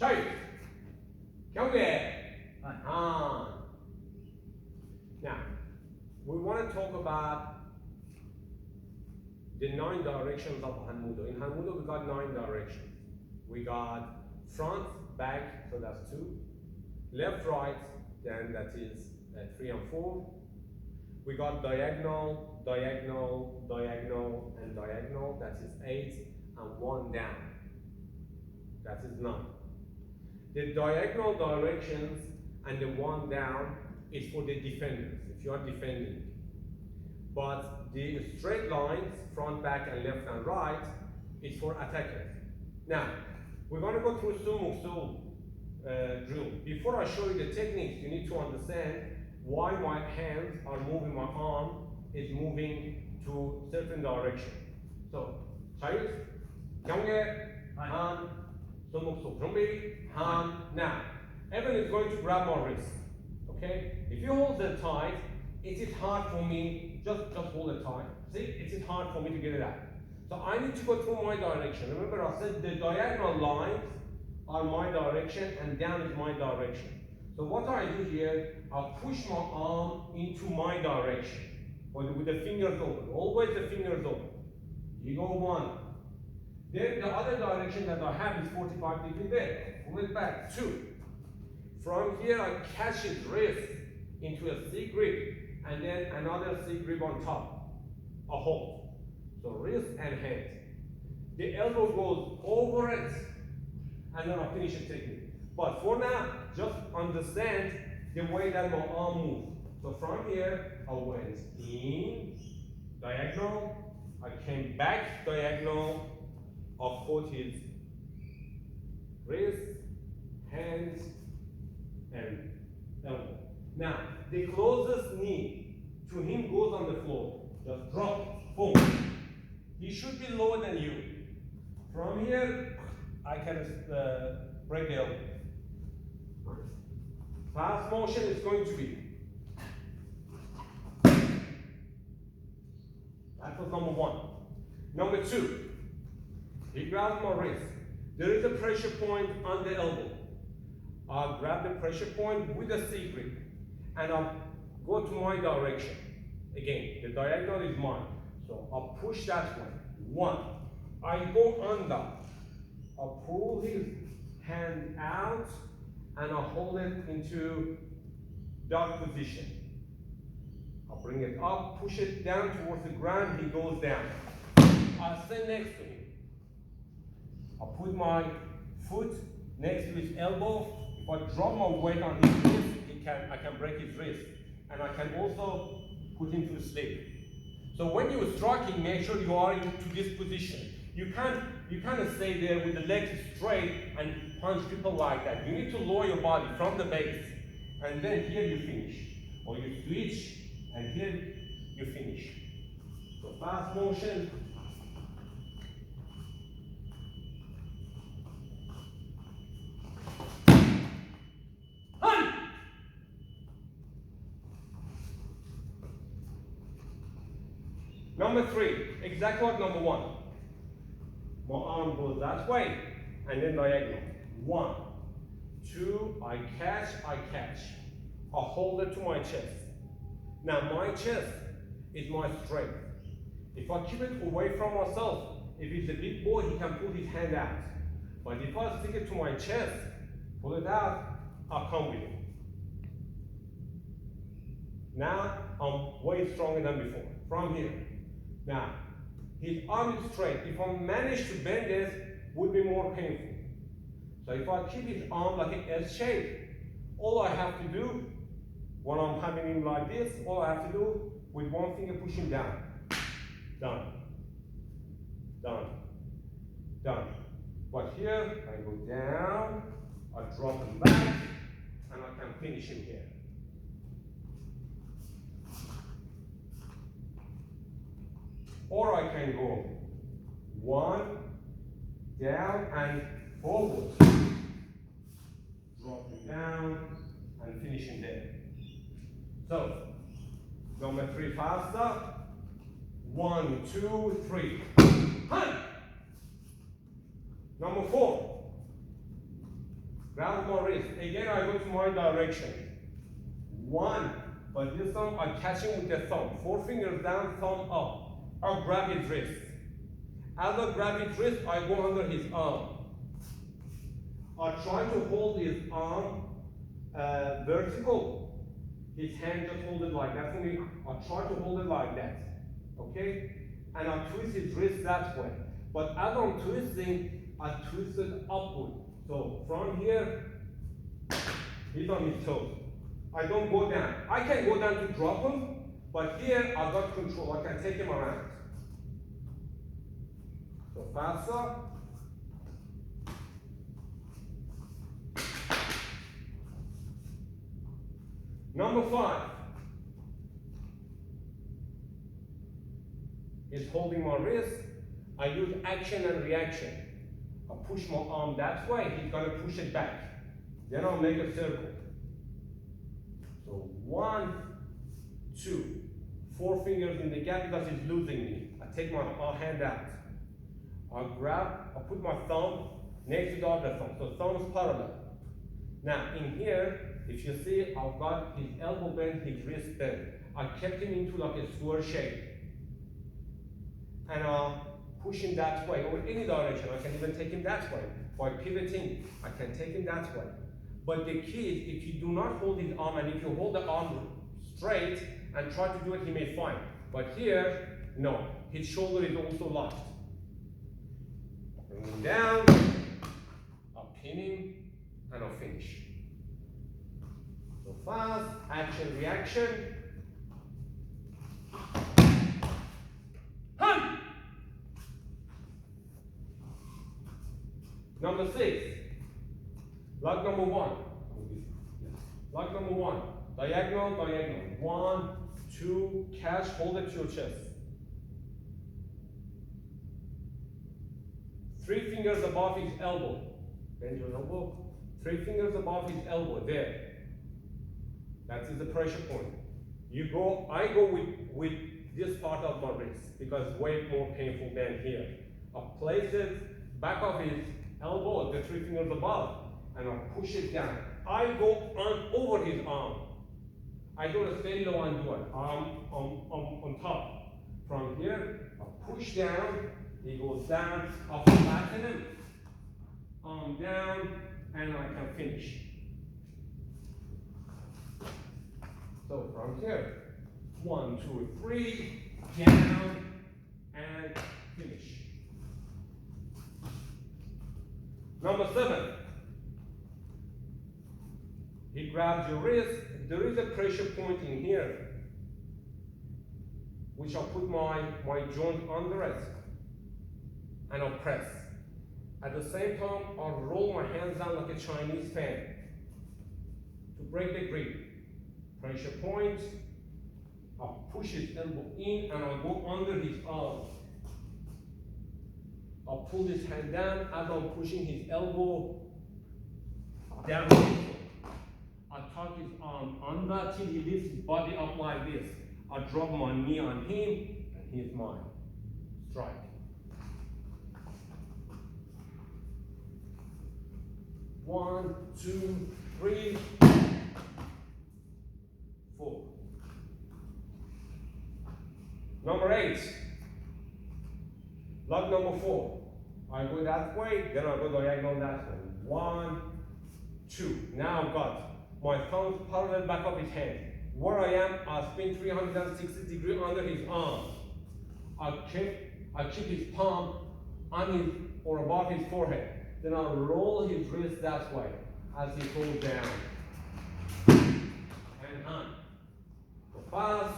자유. 경계. On. Now, we want to talk about the 9 directions of Hanmudo. In Hanmudo, we got 9 directions. We got front, back, so that's 2. Left, right, then that is 3 and 4. We got diagonal, diagonal, diagonal, and diagonal, that is 8, and 1 down. That is 9. The diagonal directions and the 1 down is for the defenders, if you are defending. But the straight lines, front, back, and left and right, is for attackers. Now, we're going to go through Sool drill. Before I show you the techniques, you need to understand why my hands are moving, my arm is moving to certain direction. So, 자유, 경계, hand, 손목소, 준비, hand. Now, Evan is going to grab my wrist. Okay? If you hold it tight, it is hard for me, just hold it tight. See, it is hard for me to get it out. So I need to go through my direction. Remember I said the diagonal lines are my direction and down is my direction. So what I do here, I push my arm into my direction. With the fingers open, always the fingers open. You go 1. Then the other direction that I have is 45 degrees there. Pull it back, 2. From here I catch his wrist into a C grip and then another C grip on top, a hold. So wrist and hand. The elbow goes over it and then I finish the technique. But for now, just understand the way that my arm moves. So from here, I went in, diagonal, I came back, diagonal, I caught his wrist, hands, and elbow. Now, the closest knee to him goes on the floor. Just drop, boom. He should be lower than you. From here, I can break the elbow. Fast motion is going to be. That was number 1. Number 2, he grabs my wrist. There is a pressure point on the elbow. I'll grab the pressure point with a C grip and I'll go to my direction. Again, the diagonal is mine. So I'll push that way. 1. I go under. I'll pull his hand out and I'll hold it into dog position. I'll bring it up, push it down towards the ground, he goes down. I'll stay next to him. I'll put my foot next to his elbow. If I drop my weight on his wrist, I can break his wrist. And I can also put him to sleep. So when you're striking, make sure you are into this position. You can't stay there with the legs straight and punch people like that. You need to lower your body from the base. And then here you finish. Or you switch, and here you finish. So fast motion. Number 3, exactly like number 1. My arm goes that way, and then diagonal. 1, 2, I catch. I hold it to my chest. Now my chest is my strength. If I keep it away from myself, if he's a big boy, he can pull his hand out. But if I stick it to my chest, pull it out, I'll come with it. Now I'm way stronger than before. From here. Now, his arm is straight. If I manage to bend this, it would be more painful. So if I keep his arm like an S shape, all I have to do, when I'm having him like this, all I have to do, with one finger push him down. Done. Done. Done. But here, I go down, I drop him back, and I can finish him here. Or I can go 1, down, and forward. Drop him down, and finish him there. So, number 3 faster. 1, 2, 3. Hand. Number 4. Grab my wrist. Again, I go to my direction. 1, but this time I'm catching with the thumb. 4 fingers down, thumb up. I'll grab his wrist. As I grab his wrist, I go under his arm. I try to hold his arm vertical. His hand just hold it like that for me. I try to hold it like that. Okay? And I twist his wrist that way. But as I'm twisting, I twist it upward. So from here, he's on his toes. I don't go down. I can go down to drop him, but here I've got control. I can take him around. So faster. Number 5 is holding my wrist. I use action and reaction. I push my arm that way, he's gonna push it back. Then I'll make a circle. So 1, 2, 4 fingers in the gap because he's losing me. I take my hand out. I put my thumb next to the other thumb. So thumb is parallel. Now in here, if you see, I've got his elbow bent, his wrist bent. I kept him into like a square shape. And I'll push him that way, or any direction. I can even take him that way. By pivoting, I can take him that way. But the key is, if you do not hold his arm, and if you hold the arm straight and try to do it, he may find. But here, no. His shoulder is also locked. Bring him down, I'll pin him, and I'll finish. So fast, action, reaction. Hun! Number 6, lock number 1. Lock number 1, diagonal, diagonal. 1, 2, catch, hold it to your chest. 3 fingers above his elbow. Bend your elbow. 3 fingers above his elbow, there. That is the pressure point. I go with this part of my wrist because it's way more painful than here. I place it back of his elbow, the 3 fingers above, and I push it down. I go over his arm. I don't stay low and do it. Arm on top. From here, I push down, he goes down, I flatten him, arm down, and I can finish. So from here, 1, 2, 3, down, and finish. Number 7, he grabs your wrist. There is a pressure point in here, which I'll put my joint under it, and I'll press. At the same time, I'll roll my hands down like a Chinese fan to break the grip. Pressure point, I'll push his elbow in and I'll go under his arm. I'll pull his hand down as I'm pushing his elbow down. I'll tuck his arm under till he lifts his body up like this. I'll drop my knee on him and he's mine. Strike. One, two, three, 4. Number 8, lock number 4. I go that way, then I go diagonal that way. 1, 2. Now I've got my thumb parallel back of his hand. Where I am, I spin 360 degrees under his arm. I keep his palm on his or above his forehead. Then I'll roll his wrist that way as he goes down. And on. Go fast.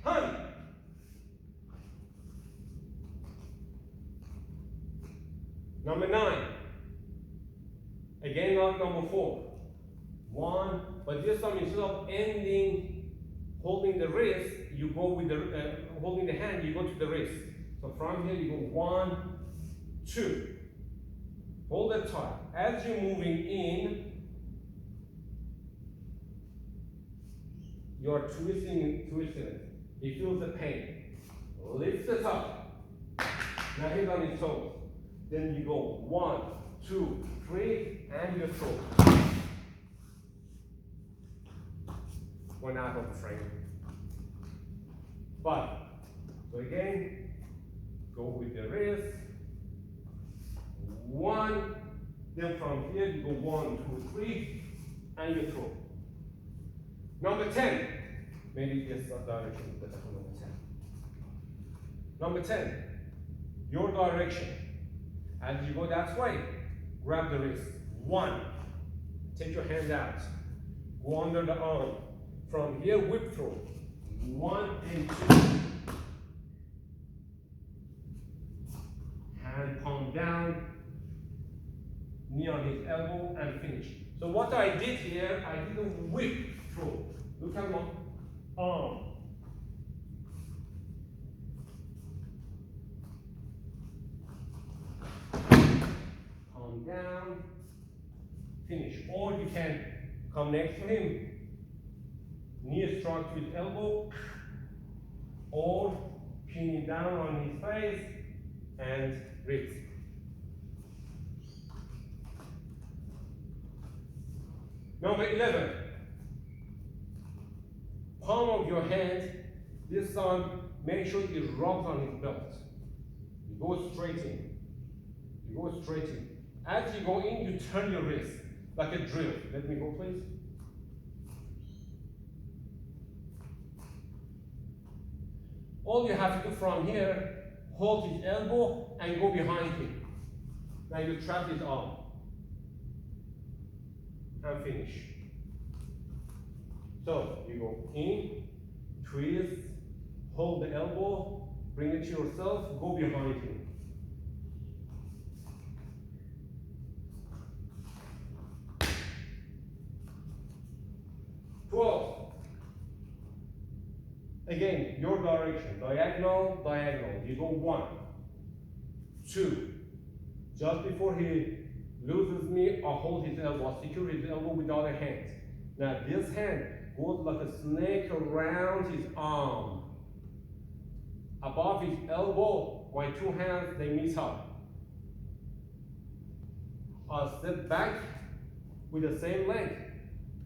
Hun. Number 9. Again, lock number 4. 1, but this time instead of holding the wrist, you go with the holding the hand, you go to the wrist. So from here you go 1, 2. Hold it tight. As you're moving in, you're twisting it. He feels the pain. Lift it up. Now he's on his toes. Then you go 1, 2, 3, and you throw. One out of the frame. But, so again, go with the wrist. 1, then from here you go 1, 2, 3, and you throw. Number 10, maybe this direction is better for number 10. Number 10, your direction. As you go that way, grab the wrist. 1, take your hand out, go under the arm. From here, whip throw. 1 and 2. Hand palm down, knee on his elbow, and finish. So what I did here, I did a whip throw. Look at my arm. Palm down, finish. Or you can come next to him, knee struck to his elbow, or pin him down on his face and wrist. Number 11, palm of your hand, this time make sure it rubs on his belt. You go straight in. You go straight in. As you go in, you turn your wrist like a drill. Let me go, please. All you have to do from here, hold his elbow and go behind him. Now you trap his arm. And finish. So you go in, twist, hold the elbow, bring it to yourself, go behind him. Again, your direction, diagonal, diagonal. You go 1, 2. Just before he loses me, I hold his elbow, I secure his elbow with the other hand. Now this hand goes like a snake around his arm. Above his elbow, my 2 hands, they meet up. I'll step back with the same leg.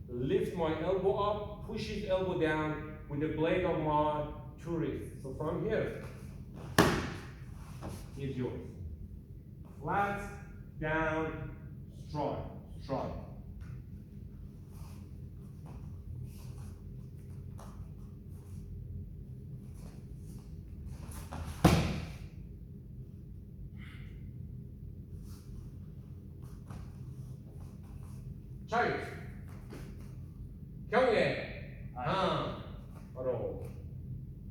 Lift my elbow up, push his elbow down with the blade of my 2 wrists. So from here, is yours. Flat, down, strike, strike. Charge. 경례. 바로.